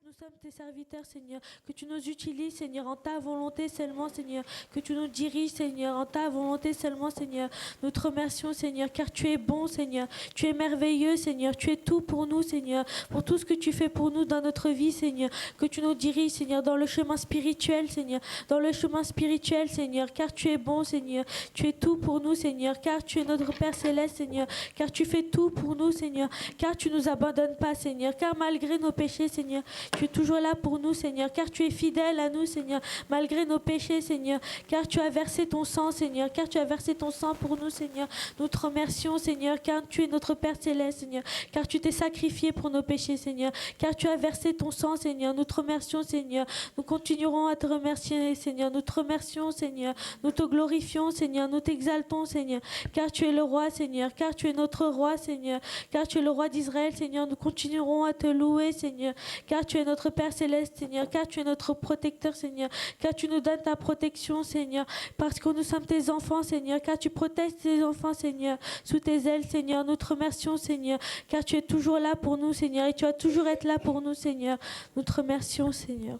Nous sommes tes serviteurs, Seigneur, que tu nous utilises, Seigneur, en ta volonté seulement, Seigneur, que tu nous diriges, Seigneur, en ta volonté seulement, Seigneur. Nous te remercions, Seigneur, car tu es bon, Seigneur, tu es merveilleux, Seigneur, tu es tout pour nous, Seigneur, pour tout ce que tu fais pour nous dans notre vie, Seigneur, que tu nous diriges, Seigneur, dans le chemin spirituel, Seigneur, dans le chemin spirituel, Seigneur, car tu es bon, Seigneur, tu es tout pour nous, Seigneur, car tu es notre Père céleste, Seigneur, car tu fais tout pour nous, Seigneur, car tu nous abandonnes pas, Seigneur, car malgré nos péchés, Seigneur, tu es toujours là pour nous, Seigneur, car tu es fidèle à nous, Seigneur, malgré nos péchés, Seigneur, car tu as versé ton sang, Seigneur, car tu as versé ton sang pour nous, Seigneur. Nous te remercions, Seigneur, car tu es notre Père céleste, Seigneur, car tu t'es sacrifié pour nos péchés, Seigneur, car tu as versé ton sang, Seigneur. Nous te remercions, Seigneur. Nous continuerons à te remercier, Seigneur. Nous te remercions, Seigneur. Nous te glorifions, Seigneur. Nous t'exaltons, Seigneur, car tu es le roi, Seigneur, car tu es notre roi, Seigneur, car tu es le roi d'Israël, Seigneur. Nous continuerons à te louer, Seigneur, car tu es notre Père céleste, Seigneur, car tu es notre protecteur, Seigneur, car tu nous donnes ta protection, Seigneur, parce que nous sommes tes enfants, Seigneur, car tu protèges tes enfants, Seigneur, sous tes ailes, Seigneur. Nous te remercions, Seigneur, car tu es toujours là pour nous, Seigneur, et tu vas toujours être là pour nous, Seigneur. Nous te remercions, Seigneur.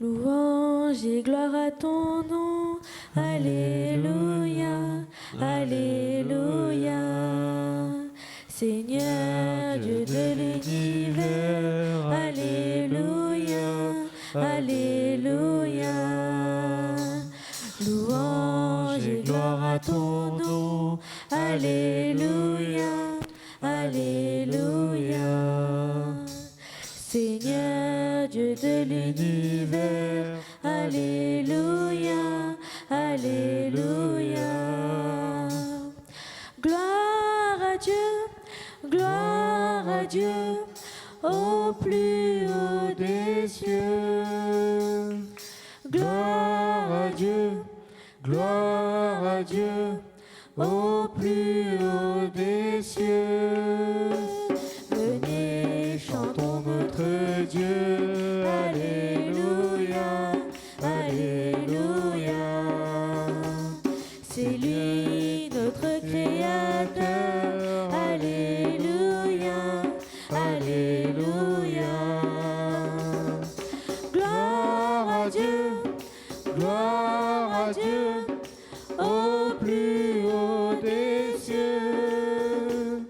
Louange et gloire à ton nom, Alléluia, Alléluia. Seigneur, Dieu de l'univers, Alléluia, Alléluia. Louange et gloire à ton nom, Alléluia, Alléluia. Seigneur, Dieu de l'univers, Alléluia, Alléluia. Gloire à Dieu, gloire à Dieu, au plus haut des cieux. Gloire à Dieu, gloire à Dieu, au plus haut des cieux. Venez, chantons notre Dieu, Alléluia, Alléluia. C'est lui notre Créateur, Alléluia, Alléluia. Gloire à Dieu, gloire à Dieu, au plus haut des cieux.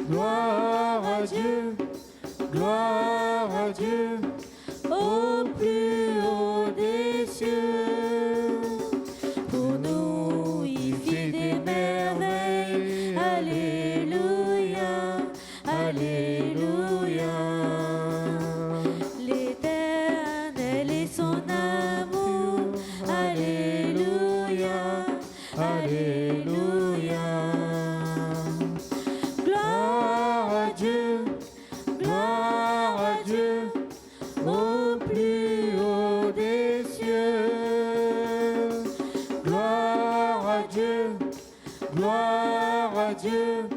Gloire à Dieu, gloire à Dieu, au plus haut des cieux. Pour nous, il fit des merveilles, Alléluia, Alléluia. L'Éternel est son amour, Alléluia, Alléluia. Gloire à Dieu, gloire à Dieu, au plus haut des cieux. Gloire à Dieu, gloire à Dieu,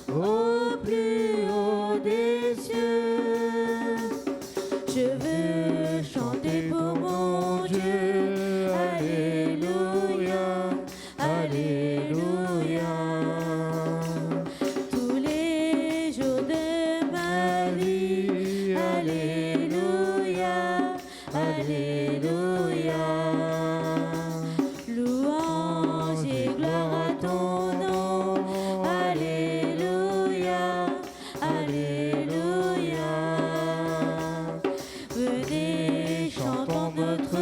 au plus haut des cieux. Je veux chanter pour mon Dieu, Alléluia, Alléluia. Tous les jours de ma vie, Alléluia, Alléluia. Louange et gloire à ton nom, Alléluia, Alléluia. Venez, chantons notre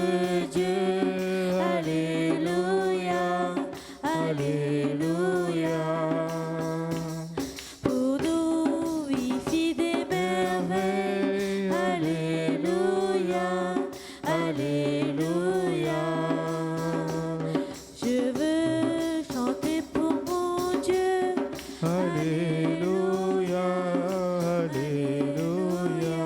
Dieu, Alléluia, Alléluia. Pour nous, il fit des merveilles, Alléluia, Alléluia. Je veux chanter pour mon Dieu, Alléluia, Alléluia.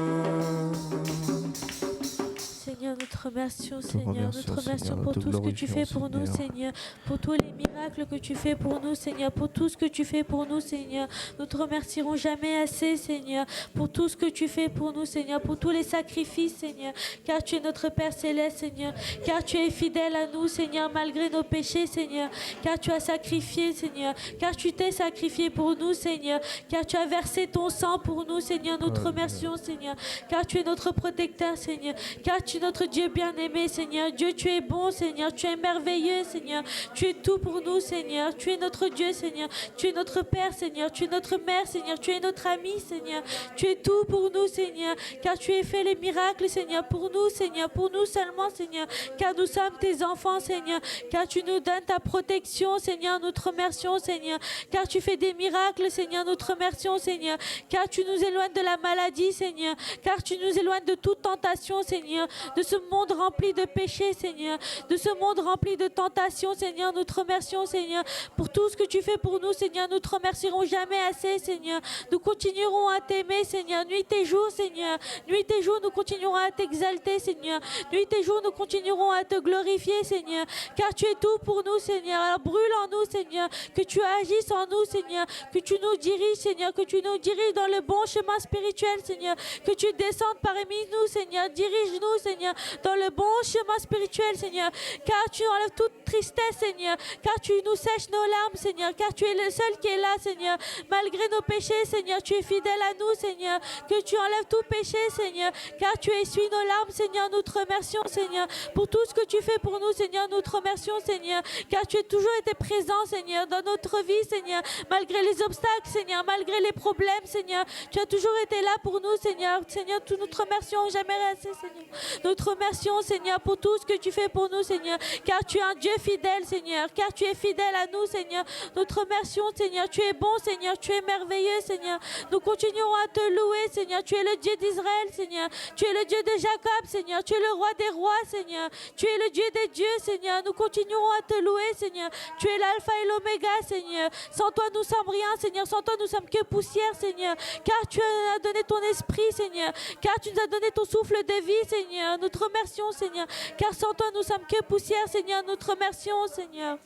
Seigneur, nous te remercions, Nous te Seigneur. Nous remercions, te remercions Seigneur. pour Nous te tout ce que tu fais glorifions, pour nous, Seigneur. Seigneur. Pour tous les miracles, miracles que tu fais pour nous, Seigneur, pour tout ce que tu fais pour nous, Seigneur. Nous te remercierons jamais assez, Seigneur, pour tout ce que tu fais pour nous, Seigneur, pour tous les sacrifices, Seigneur, car tu es notre Père céleste, Seigneur, car tu es fidèle à nous, Seigneur, malgré nos péchés, Seigneur, car tu as sacrifié, Seigneur, car tu t'es sacrifié pour nous, Seigneur, car tu as versé ton sang pour nous, Seigneur. Nous te remercions, Seigneur, car tu es notre protecteur, Seigneur, car tu es notre Dieu bien-aimé, Seigneur. Dieu, tu es bon, Seigneur, tu es merveilleux, Seigneur, tu es tout pour nous, Seigneur, tu es notre Dieu, Seigneur, tu es notre Père, Seigneur, tu es notre Mère, Seigneur, tu es notre ami, Seigneur, tu es tout pour nous, Seigneur, car tu as fait les miracles, Seigneur, pour nous, Seigneur, pour nous seulement, Seigneur, car nous sommes tes enfants, Seigneur, car tu nous donnes ta protection, Seigneur. Nous te remercions, Seigneur, car tu fais des miracles, Seigneur. Nous te remercions, Seigneur, car tu nous éloignes de la maladie, Seigneur, car tu nous éloignes de toute tentation, Seigneur, de ce monde rempli de péchés, Seigneur, de ce monde rempli de tentations, Seigneur. Nous te remercions, Seigneur, pour tout ce que tu fais pour nous, Seigneur. Nous te remercierons jamais assez, Seigneur. Nous continuerons à t'aimer, Seigneur, nuit et jour, Seigneur. Nuit et jour, nous continuerons à t'exalter, Seigneur. Nuit et jour, nous continuerons à te glorifier, Seigneur, car tu es tout pour nous, Seigneur. Alors brûle en nous, Seigneur, que tu agisses en nous, Seigneur, que tu nous diriges, Seigneur, que tu nous diriges dans le bon chemin spirituel, Seigneur, que tu descendes parmi nous, Seigneur. Dirige-nous, Seigneur, dans le bon chemin spirituel, Seigneur, car tu enlèves toute tristesse, Seigneur, car tu nous sèches nos larmes, Seigneur, car tu es le seul qui est là, Seigneur. Malgré nos péchés, Seigneur, tu es fidèle à nous, Seigneur, que tu enlèves tout péché, Seigneur, car tu essuies nos larmes, Seigneur. Nous te remercions, Seigneur, pour tout ce que tu fais pour nous, Seigneur. Nous te remercions, Seigneur, car tu as toujours été présent, Seigneur, dans notre vie, Seigneur, malgré les obstacles, Seigneur, malgré les problèmes, Seigneur. Tu as toujours été là pour nous, Seigneur. Seigneur, nous te remercions jamais assez, Seigneur. Nous te remercions, Seigneur, pour tout ce que tu fais pour nous, Seigneur, car tu es un Dieu fidèle, Seigneur, car tu es fidèle à nous, Seigneur. Nous te remercions, Seigneur. Tu es bon, Seigneur. Tu es merveilleux, Seigneur. Nous continuerons à te louer, Seigneur. Tu es le Dieu d'Israël, Seigneur. Tu es le Dieu de Jacob, Seigneur. Tu es le roi des rois, Seigneur. Tu es le Dieu des dieux, Seigneur. Nous continuerons à te louer, Seigneur. Tu es l'alpha et l'oméga, Seigneur. Sans toi, nous sommes rien, Seigneur. Sans toi, nous sommes que poussière, Seigneur. Car tu as donné ton esprit, Seigneur. Car tu nous as donné ton souffle de vie, Seigneur. Nous te remercions, Seigneur. Car sans toi, nous sommes que poussière, Seigneur. Nous te remercions, Seigneur.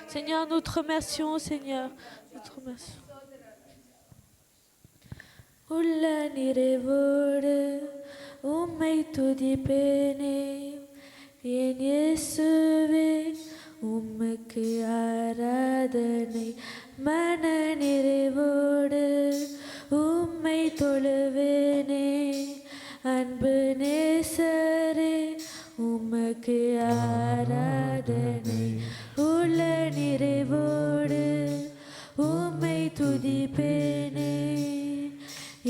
Seigneur, nous te remercions, Seigneur. Nous te remercions. உள்ள நிறைவோடு உம்மை துதிப்பேனே என் இயேசுவே உமக்கு ஆராதனை மன நிறைவோடு உம்மை தொழுவேனே அன்பு நேசரே உமக்கு ஆராதனை உள்ள நிறைவோடு உம்மை துதிப்பேனே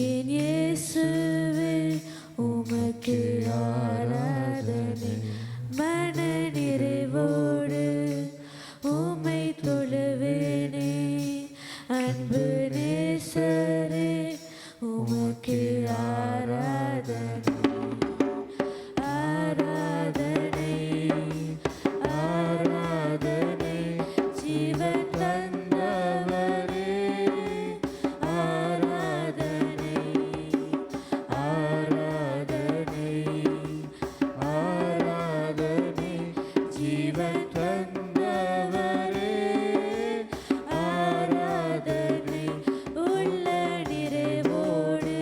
என் இயேசுவே உமக்கு ஆராதனை மன நிறைவோடு உம்மை தொழுவேனே அன்பு நேசரே உமக்கு ஆராதனை ஆராதனை ஆராதனை ஜீவன் தந்தவரே ஆராதனை ஆராதனை ஆராதனை ஜீவன் தந்தவரே ஆராதனை உள்ள நிறைவோடு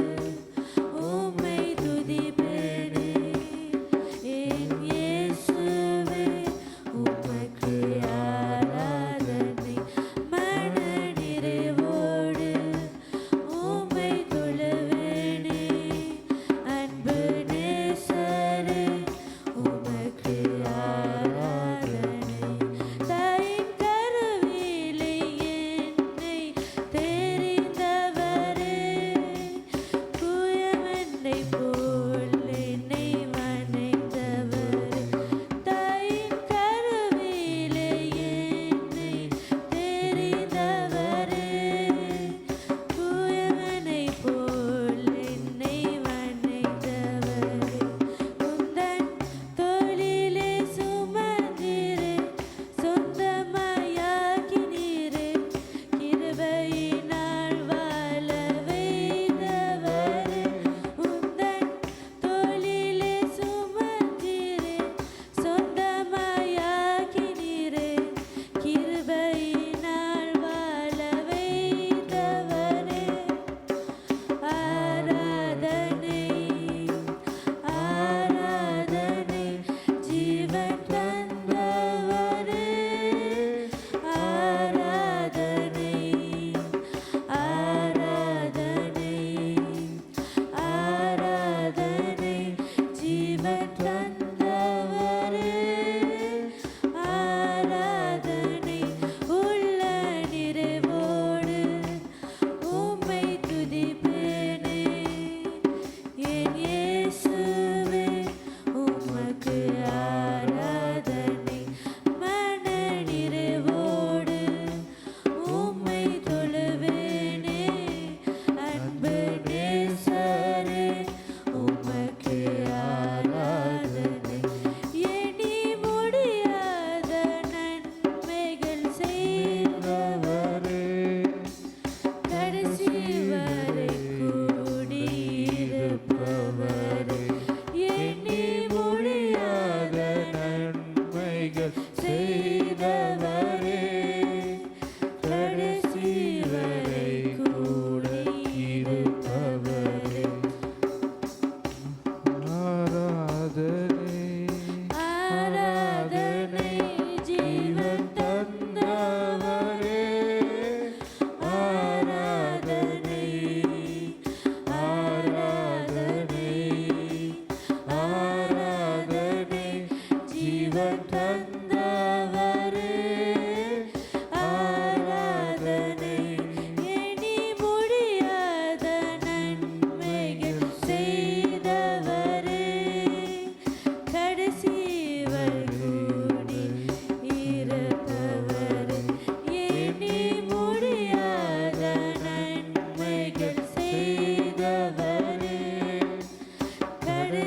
உம்மை துதிப்பேனே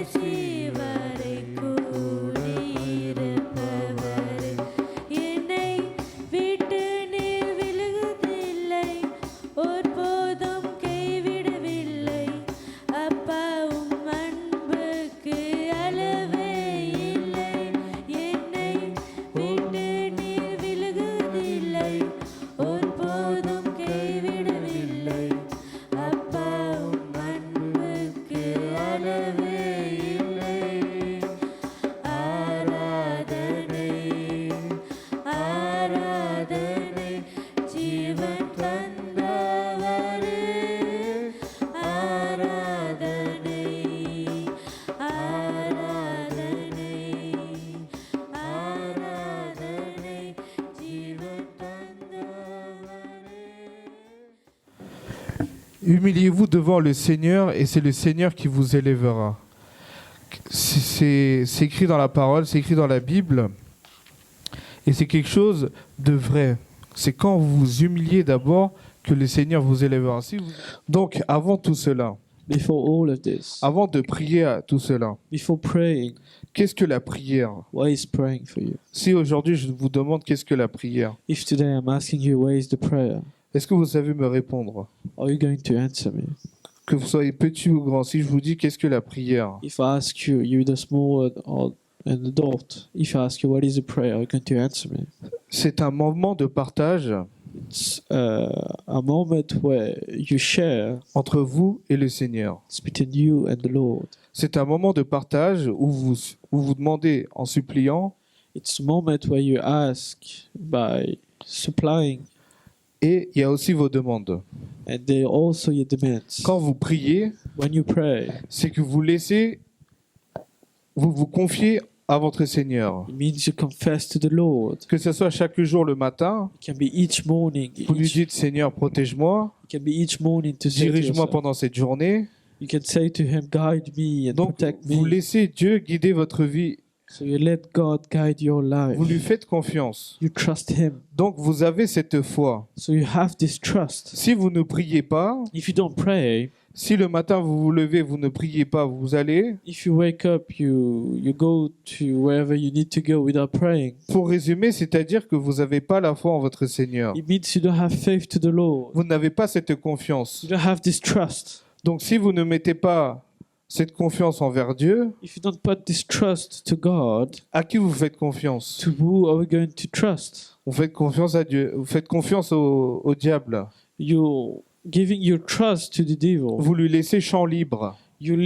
வரை கூடியிருப்பவரே, என்னை விட்டு நீர் விலகுவதில்லை, ஒருபோதும் கைவிடவில்லை. அப்பா உம் அன்புக்கு அளவே இல்லை. என்னை விட்டு நீர் விலகுவதில்லை, ஒருபோதும் கைவிடவில்லை. அப்பா உம் அன்புக்கு அளவே இல்லை. ஆராதனை ஆராதனை ஜீவன் தந்தவரே, ஆராதனை ஆராதனை ஆராதனை ஜீவன் தந்தவரே. Humiliez-vous devant le Seigneur et c'est le Seigneur qui vous élèvera. C'est écrit dans la parole, c'est écrit dans la Bible. Et c'est quelque chose de vrai. C'est quand vous vous humiliez d'abord que le Seigneur vous élèvera. Donc, avant tout cela, Before all of this, avant de prier à tout cela, before praying, qu'est-ce que la prière? what is praying for you? Si aujourd'hui je vous demande qu'est-ce que la prière, If today I'm asking you what is the prayer, est-ce que vous savez me répondre? are you going to answer me? Que vous soyez petit ou grand, si je vous dis qu'est-ce que la prière, If I ask you, you the small or an adult, if I ask you what is a prayer, are you going to answer me? c'est un moment de partage It's a moment where you share. entre vous et le Seigneur. It's between you and the Lord. C'est un moment de partage où vous demandez en suppliant It's a moment where you ask by supplying, et il y a aussi vos demandes. and there are also your demands. Quand vous priez, When you pray, c'est que vous vous confiez à votre Seigneur. it means you confess to the Lord. Que ce soit chaque jour le matin, It can be each morning. vous lui It dites Seigneur, protège-moi, can be each morning to say to dirige-moi yourself. pendant cette journée. You can say to Him, guide me and Donc protect vous me. laissez Dieu guider votre vie. So you let God guide your life. Vous lui faites confiance. You trust Him. Donc vous avez cette foi. So you have this trust. Si vous ne priez pas, If you don't pray, si le matin vous vous levez, vous ne priez pas, vous allez, if you wake up, you go to wherever you need to go without praying. pour résumer, c'est-à-dire que vous n'avez pas la foi en votre Seigneur. It means you don't have faith to the Lord. Vous n'avez pas cette confiance. You don't have this trust. Donc si vous ne mettez pas cette confiance envers Dieu, If you don't put this trust to God, à qui vous faites confiance? to who are we going to trust? Vous faites confiance à Dieu, vous faites confiance au diable. You're giving your trust to the devil. Vous lui laissez champ libre. You're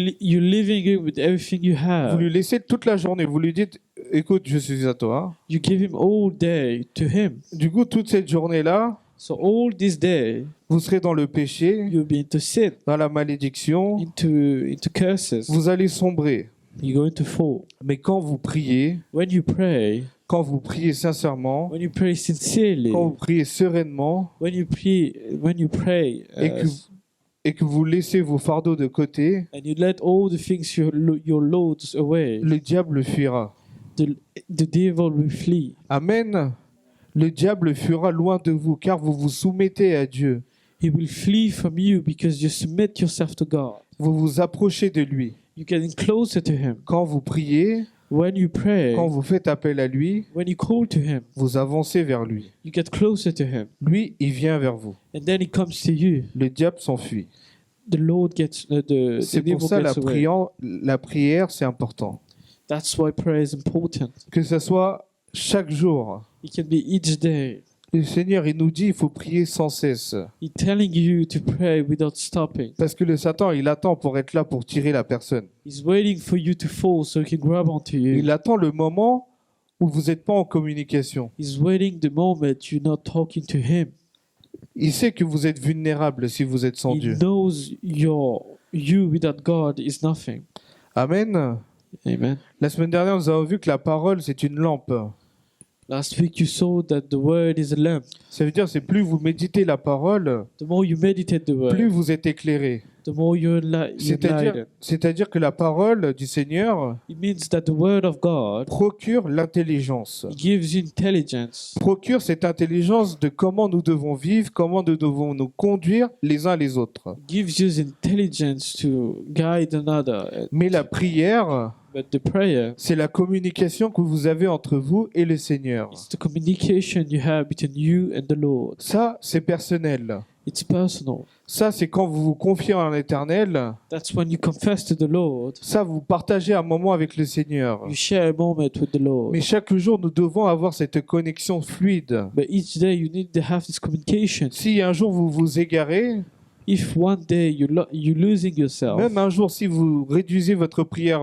living it with everything you Vous have. lui laissez toute la journée. Vous lui dites, écoute, je suis à toi. You give him all day to him. Du coup, toute cette journée-là, So all this day, vous serez dans le péché, you'll be into sin, dans la malédiction. into curses. Vous allez sombrer. You're going to fall. Mais quand vous priez sincèrement, when you pray sincerely, quand vous priez sereinement, when you pray, et que vous laissez vos fardeaux de côté, and you let all the things your loads away, le diable fuira. the devil will flee. Amen. Le diable fuira loin de vous, car vous vous soumettez à Dieu. He will flee from you because you submit yourself to God. Vous vous approchez de lui. You're getting closer to Him. Quand vous priez, When you pray, quand vous faites appel à lui, when you call to Him, vous avancez vers lui. you get closer to Him. Lui, il vient vers vous. And then He comes to you. Le diable s'enfuit. The Lord gets, the C'est devil pour ça gets away. la prière, c'est important. That's why prayer is important. Que ce soit chaque jour. It can be each day. Le Seigneur, il nous dit, il faut prier sans cesse. He's telling you to pray without stopping. Parce que le Satan, il attend pour être là pour tirer la personne. He's waiting for you to fall so He can grab onto you. Il attend le moment où vous n'êtes pas en communication. He's waiting the moment you're not talking to Him. Il sait que vous êtes vulnérable si vous êtes sans He Dieu. knows you without God is nothing. Amen. Amen. La semaine dernière, nous avons vu que la parole, c'est une lampe. Last week you saw that the word is a lamp. Ça veut dire, c'est plus vous méditez la parole, The more you meditate the word, plus vous êtes éclairé. the more you're C'est-à-dire, enlightened. c'est-à-dire que la parole du Seigneur It means that the word of God procure l'intelligence. gives you intelligence, Procure cette intelligence de comment nous devons vivre, comment nous devons nous conduire les uns les autres. gives you intelligence to guide another. Mais la prière, But the prayer c'est la communication que vous avez entre vous et le Seigneur. is the communication you have between you and the Lord. Ça, c'est personnel. It's personal. Ça, c'est quand vous vous confiez en l'Éternel. That's when you confess to the Lord. Ça, vous partagez un moment avec le Seigneur. You share a moment with the Lord. Mais chaque jour, nous devons avoir cette connexion fluide. But each day you need to have this communication. Si un jour vous vous égarez, If one day you're losing yourself, même un jour si vous réduisez votre prière,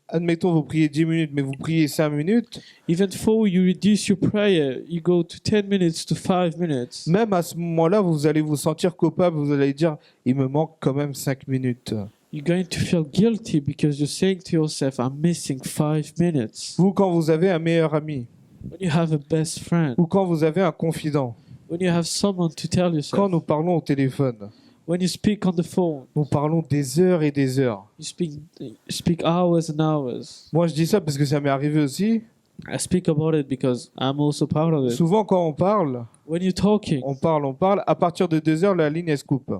admettons vous priez 10 minutes, mais vous priez 5 minutes, even though you reduce your prayer, you go to 10 minutes to 5 minutes, même à ce moment-là, vous allez vous sentir coupable, vous allez dire, il me manque quand même 5 minutes. you're going to feel guilty because you're saying to yourself, I'm missing 5 minutes. Vous, quand vous avez un meilleur ami, When you have a best friend, ou quand vous avez un confident, when you have someone to tell quand yourself, nous parlons au téléphone, when you speak on the phone, nous parlons des heures et des heures. you speak hours and hours. Moi, je dis ça parce que ça m'est arrivé aussi. I speak about it because I'm also part of it. Souvent, quand on parle, When you're talking, on parle. À partir de 2 heures, la ligne, elle se coupe.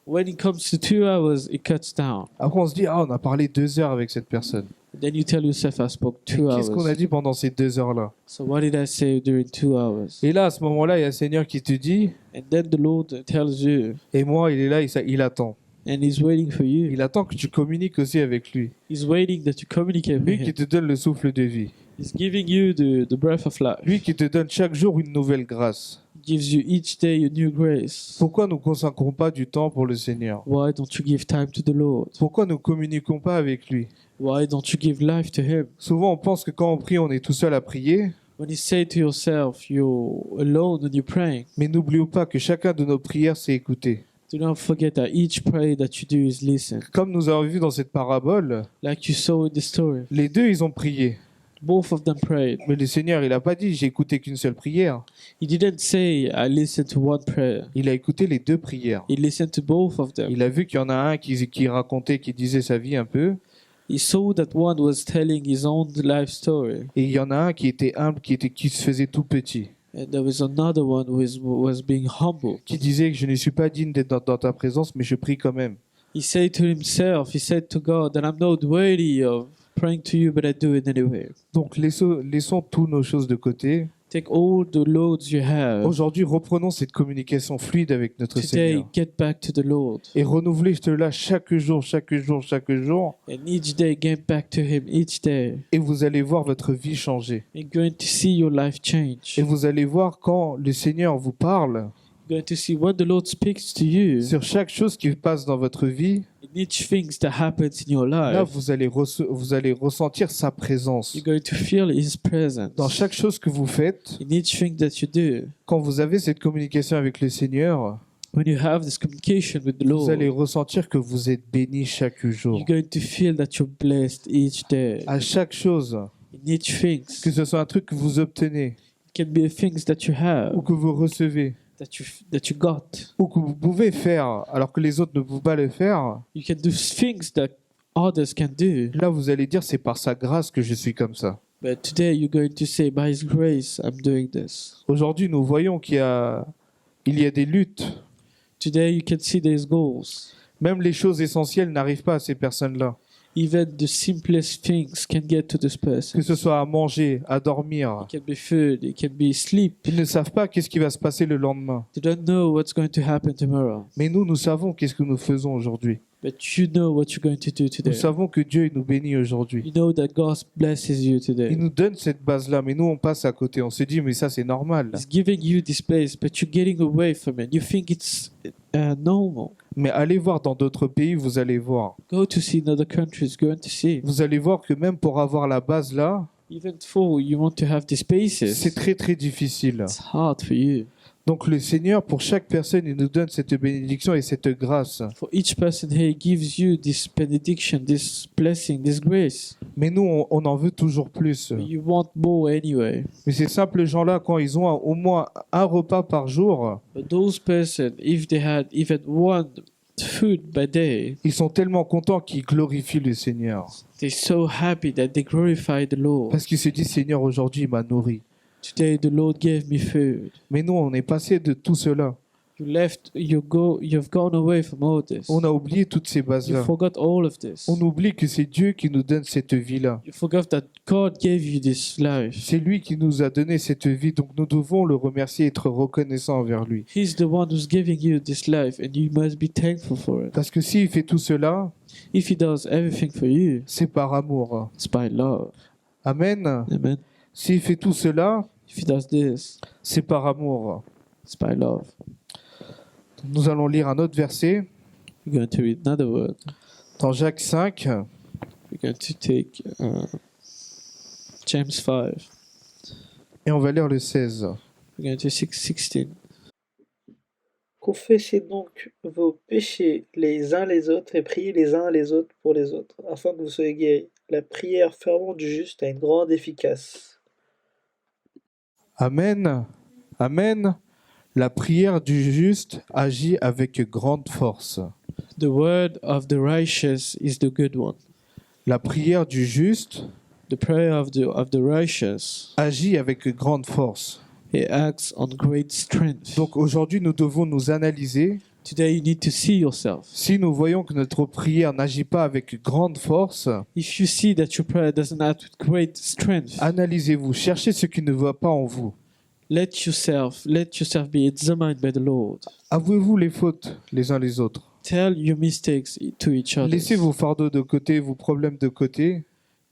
when it comes to 2 hours, it cuts down. Après, on se dit, ah, on a parlé 2 heures avec cette personne. Then you tell yourself, I spoke 2 Qu'est-ce qu'on a hours. dit pendant ces 2 heures-là? So what did I say during 2 hours? Et là, à ce moment-là, il y a le Seigneur qui te dit, And then the Lord tells you, et moi, il est là, il attend. and He's waiting for you. Il attend que tu communiques aussi avec lui. He's waiting that you communicate with Lui qui Him. te donne le souffle de vie. He's giving you the breath of life. Lui qui te donne chaque jour une nouvelle grâce. He gives you each day a new grace. Pourquoi nous ne consacrons pas du temps pour le Seigneur? Why don't you give time to the Lord? Pourquoi nous ne communiquons pas avec lui? Why don't you give life to Him? Souvent, on pense que quand on prie, on est tout seul à prier. When you say to yourself, you're alone when you're praying, Mais n'oublions pas que chacun de nos prières, c'est écouté. do not forget that each prayer that you do is listened. Comme nous avons vu dans cette parabole, Like you saw in the story, les deux, ils ont prié. both of them prayed. Mais le Seigneur, il n'a pas dit, j'ai écouté qu'une seule prière. He didn't say, I listened to one prayer. Il a écouté les 2 prières. He listened to both of them. Il a vu qu'il y en a un qui racontait, qui disait sa vie un peu. He saw that one was telling his own life story, Et il y en a un qui était humble, qui se faisait tout petit. and there was another one who was being humble. Qui disait que je ne suis pas digne d'être dans ta présence, mais je prie quand même. He said to himself, he said to God, that I'm not worthy of praying to you, but I do it anyway. Donc laissons toutes nos choses de côté. Take all the loads you have. Aujourd'hui, reprenons cette communication fluide avec notre Today, Seigneur. get back to the Lord. Et renouvelez cela chaque jour, chaque jour, chaque jour. And each day, get back to Him each day. Et vous allez voir votre vie changer. You're going to see your life change. Et vous allez voir quand le Seigneur vous parle, You're going to see when the Lord speaks to you, sur chaque chose qui passe dans votre vie, in each things that happens in your là, life. vous allez ressentir sa présence. You're going to feel His presence. Dans chaque chose que vous faites, In each thing that you do, quand vous avez cette communication avec le Seigneur, when you have this communication with the vous allez Lord, ressentir que vous êtes béni chaque jour. you're going to feel that you're blessed each day. À chaque chose, In each things, que ce soit un truc que vous obtenez, it can be things that you have, ou que vous recevez, that you got. ou que vous pouvez faire alors que les autres ne peuvent pas le faire, You can do things that others can do. là vous allez dire c'est par sa grâce que je suis comme ça. But today you're going to say, by His grace, I'm doing this. Aujourd'hui, nous voyons qu'il y a des luttes. Today you can see there's goals. Même les choses essentielles n'arrivent pas à ces personnes-là. Even the simplest things can get to this person. Que ce soit à manger, à dormir. It can be food, it can be sleep. Ils ne savent pas qu'est-ce qui va se passer le lendemain. They don't know what's going to happen tomorrow. Mais nous savons qu'est-ce que nous faisons aujourd'hui. But you know what you're going to do Nous today. savons que Dieu il nous bénit aujourd'hui. You know that God blesses you today. Il nous donne cette base-là, mais nous on passe à côté. On se dit mais ça c'est normal. He's giving you this place, but you're getting away from it. You think it's normal. Mais allez voir dans d'autres pays, vous allez voir. Go to see in other countries, go to see. Vous allez voir que même pour avoir la base là, Even though you want to have these spaces, c'est très très difficile. it's hard for you. Donc le Seigneur, pour chaque personne, il nous donne cette bénédiction et cette grâce. For each person here, He gives you this benediction, this blessing, this grace. Mais nous, on en veut toujours plus. But you want more anyway. Mais ces simples gens-là, quand ils ont au moins un repas par jour, But those persons, if they had even one food by day, ils sont tellement contents qu'ils glorifient le Seigneur. they're so happy that they glorify the Lord. Parce qu'ils se disent, Seigneur, aujourd'hui, il m'a nourri. Today the Lord gave me food. Mais nous, on est passé de tout cela. You've gone away from all this. On a oublié toutes ces You bases-là. forgot all of this. On oublie que c'est Dieu qui nous donne cette vie-là. You forgot that God gave you this life. C'est lui qui nous a donné cette vie, donc nous devons le remercier et être reconnaissants envers lui. He's the one who's giving you this life, and you must be thankful for it. Parce que s'il fait tout cela, If He does everything for you, c'est par amour. it's by love. Amen. Amen. S'il fait tout cela, If He does this, c'est par amour. it's by love. Nous allons lire un autre verset We're going to read another word. dans Jacques 5, We're going to take James 5. et on va lire le 16. We're going to 16. Confessez donc vos péchés les uns les autres et priez les uns les autres pour les autres, afin que vous soyez guéris. La prière fervente du juste a une grande efficace. Amen. Amen. La prière du juste agit avec grande force. The word of the righteous is the good one. La prière du juste The prayer of the righteous, agit avec grande force. it acts on great strength. Donc aujourd'hui, nous devons nous analyser. Today you need to see yourself. Si nous voyons que notre prière n'agit pas avec grande force, If you see that your prayer doesn't act with great strength, analysez-vous, cherchez ce qui ne va pas en vous. let yourself be examined by the Lord. Avouez-vous les fautes les uns les autres. Tell your mistakes to each other. Laissez vos fardeaux de côté, vos problèmes de côté,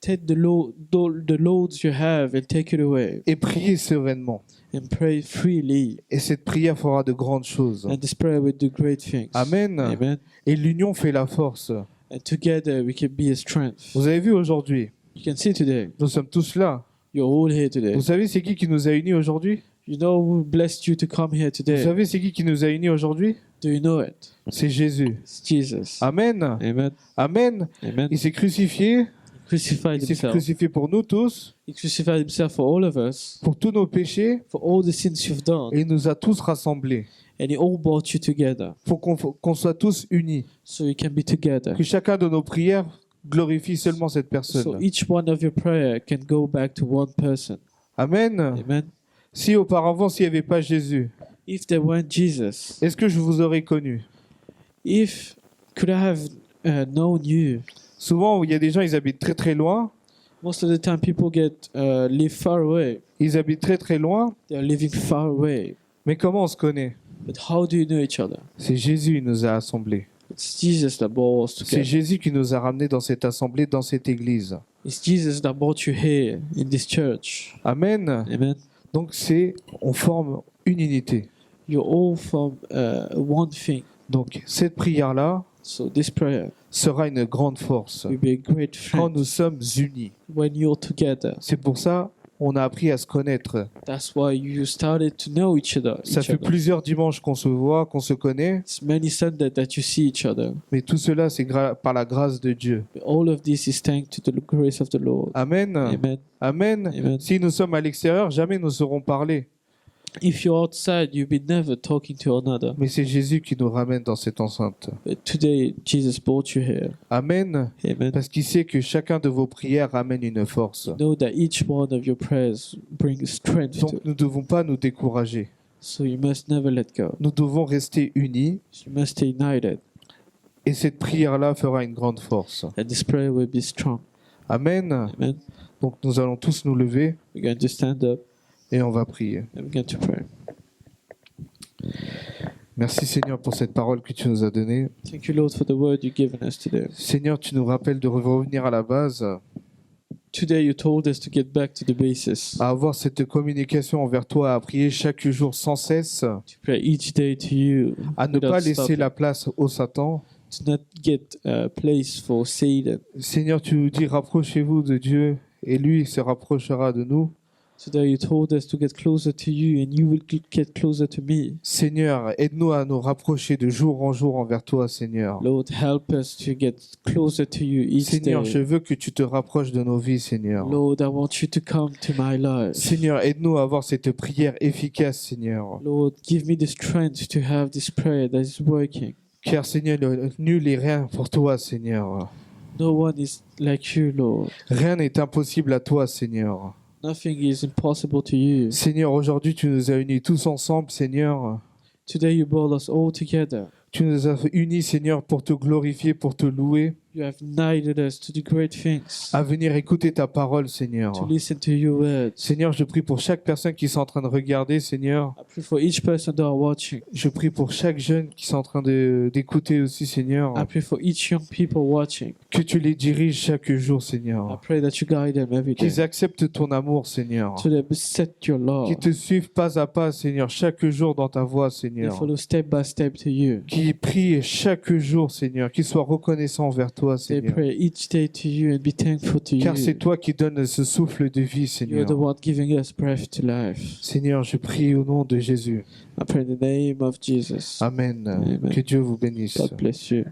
Take the loads you have and take it away, et priez sereinement. and pray freely. Et cette prière fera de grandes choses. And this prayer will do great things. Amen. Amen. Et l'union fait la force. And together we can be a strength. Vous avez vu aujourd'hui, You can see today. nous sommes tous là. You're all here today. Vous savez c'est qui nous a unis aujourd'hui? You know who blessed you to come here Vous today? savez c'est qui nous a unis aujourd'hui? Do you know it? C'est Jésus. It's Jesus. Amen. Amen. Amen. Amen. Il s'est crucifié. He crucified Il s'est himself. crucifié pour nous tous, He crucified himself for all of us, pour tous nos péchés, for all the sins you've done, et il nous a tous rassemblés and he all brought you together, pour qu'on soit tous unis. so you can be together. Que chacun de nos prières glorifie seulement cette So personne. each one of your prayer can go back to one person. Amen. Amen. Si auparavant, s'il n'y avait pas Jésus, If there weren't Jesus, est-ce que je vous aurais connu? could I have known you? Souvent, il y a des gens, ils habitent très très loin. Most of the time, people live far away. Ils habitent très très loin. They are living far away. Mais comment on se connaît? But how do you know each other? C'est Jésus qui nous a assemblés. It's Jesus that brought us C'est together. Jésus qui nous a ramenés dans cette assemblée, dans cette église. It's Jesus that brought you here in this church. Amen. Amen. Donc on forme une unité. You're all from one thing. Donc cette prière-là So this prayer sera une grande force will be a great quand friend nous sommes unis. when you're together. C'est pour ça on a appris à se connaître. That's why you started to know each other. Ça fait plusieurs dimanches qu'on se voit, qu'on se connaît, It's many Sundays that you see each other. mais tout cela c'est par la grâce de Dieu. But all of this is thanks to the grace of the Lord. Amen. Amen. Amen. Amen. Si nous sommes à l'extérieur, jamais nous saurons parler. If you're outside, you'll be never talking to another. Mais c'est Jésus qui nous ramène dans cette enceinte. But today, Jesus brought you here. Amen. Amen. Parce qu'il sait que chacun de vos prières ramène une force. Know that each one of your prayers brings strength to. Donc nous ne devons pas nous décourager. So you must never let go. Nous devons rester unis You must stay united. et cette prière-là fera une grande force. And this prayer will be strong. Amen. Amen. Donc nous allons tous nous lever We're going to stand up et on va prier. and we're going to pray. Merci Seigneur pour cette parole que tu nous as donnée. Thank you, Lord, for the word you've given us today. Seigneur, tu nous rappelles de revenir à la base, Today, you told us to get back to the basis, à avoir cette communication envers toi, à prier chaque jour sans cesse, to pray each day to you, à ne without pas laisser stopping, la place au Satan. to not get a place for Satan. Seigneur, tu nous dis rapprochez-vous de Dieu et lui se rapprochera de nous. Today, you told us to get closer to you, and you will get closer to me. Seigneur, aide-nous à nous rapprocher de jour en jour envers toi, Seigneur. Lord, help us to get closer to you each Seigneur, je day. veux que tu te rapproches de nos vies, Seigneur. Lord, I want you to come to my life. Seigneur, aide-nous à avoir cette prière efficace, Seigneur. Lord, give me the strength to have this prayer that is working. Car Seigneur, nul est rien pour toi, Seigneur. No one is like you, Lord. Rien n'est impossible à toi, Seigneur. Nothing is impossible to you. Seigneur, aujourd'hui, tu nous as unis tous ensemble, Seigneur. Today you brought us all together. Tu nous as unis, Seigneur, pour te glorifier, pour te louer, You have united us to do great things. à venir écouter ta parole, Seigneur. To listen to your words. Seigneur, je prie pour chaque personne qui est en train de regarder, Seigneur. I pray for each person that are watching. Je prie pour chaque jeune qui est en train d'écouter aussi, Seigneur. I pray for each young people watching. Que tu les diriges chaque jour, I Seigneur. pray that you guide them every day. Qu'ils acceptent ton amour, Seigneur. To them accept your love. Qu'ils te suivent pas à pas, Seigneur, chaque jour dans ta voie, They Seigneur. follow step by step to you. Qui prient chaque jour, Seigneur. Qu'ils soient reconnaissants vers toi, They Seigneur. pray each day to you and be thankful to Car c'est you. toi qui donnes ce souffle de vie, You're Seigneur. the one giving us breath to life. Seigneur, je prie au nom de Jésus. I pray in the name of Jesus. Amen. Amen. Que Dieu vous bénisse. God bless you.